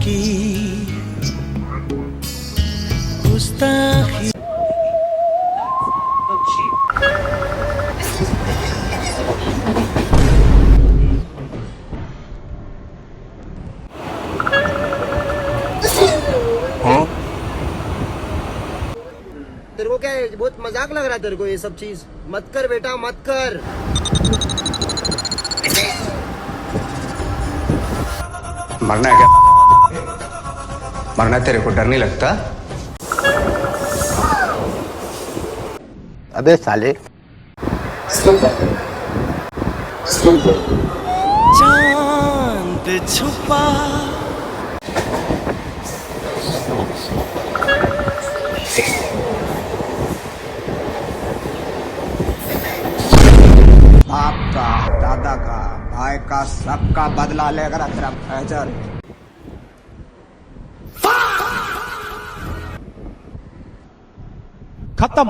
की गुस्ताखी। तेरे को क्या है, बहुत मजाक लग रहा है तेरे को ये सब चीज? मत कर बेटा, मत कर। मरना है क्या? मरना तेरे को डर नहीं लगता? अबे साले। चांद छुपा बाप का, दादा का, भाई का, सबका बदला लेकर तेरा फैजल। खत्म।